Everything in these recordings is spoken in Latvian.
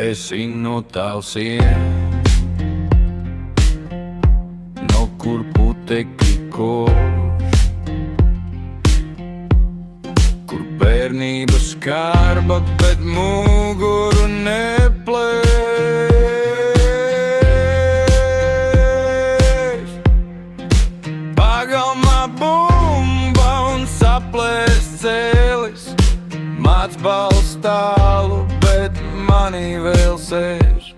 Esi no tālsiem, no kur putekļi kož, kur bērnība skarba, bet muguru neplēš. Pagalmā bumba un saplēst cēlis, māc balss tālu, bet manī vēl sēž.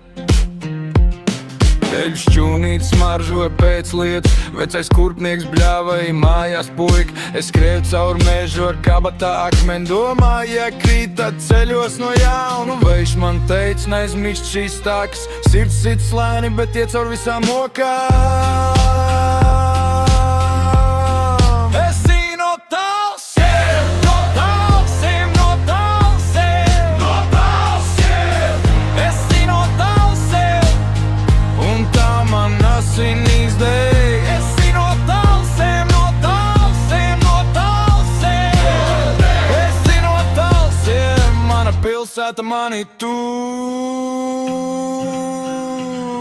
Ceļš šķūnīt smaržoja pēc lietas, vecais kurpnieks bļāvēja mājās puika. Es skrēju caur mežu ar kabatā akmeni, domāju, ja krīt, tad ceļos no jaunu. Vējš man teica, neaizmirst šīs takas, sirds sit slēni, bet iet caur visām okām. Esi no tālsiem, no tālsiem, no tālsiem, no tālsiem. Esi no tālsiem, un tā man asinīs dēļ. Esi no tālsiem, no tālsiem, no tālsiem. Esi no tālsiem, mana pilsēta mani tuv.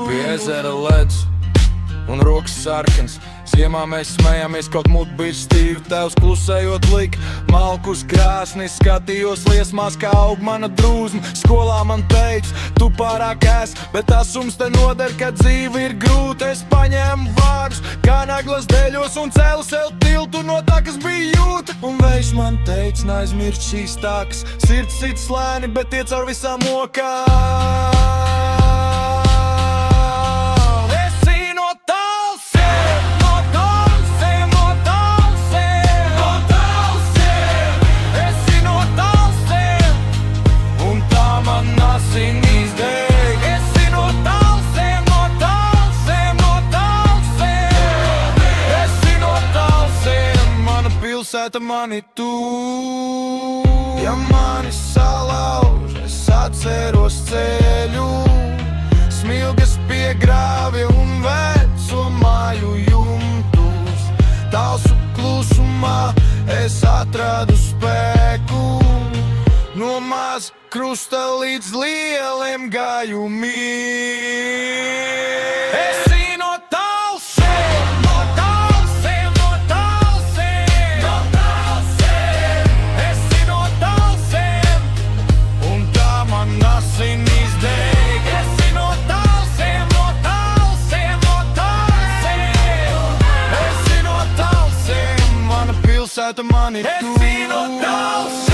Pie ezera ledus un rokas sarkans, ziemā mēs smējāmies, kaut muti bija stīvi. Tevs klusējot lika malku uz krāsni, skatījos liesmās, kā aug mana drūzma. Skolā man teica, tu pārāk ēs, bet asums te noder, kad dzīve ir grūta. Es paņēmu vārdus, kā naglas dēļos, un cēlu sev tiltu no tā, kas bija jūta. Un vējš man teica, neaizmirst šīs takas, sirds sit slēni, bet iet caur visām okām. Pilsēta mani tuv. Ja mani salauž, es atceros ceļu, smilgas pie grāvja un veco māju jumtus. Talsu klusumā es atradu spēku, no maz krusta līdz lieliem gājumiem. Esi no tālsiem, no tālsiem, no tālsiem, no tālsiem. Esi no tālsiem, un tā man asinīs deg. Esi no tālsiem, no tālsiem, no tālsiem. Esi no tālsiem, mana pilsēta mani tuv. Esi no tālsiem.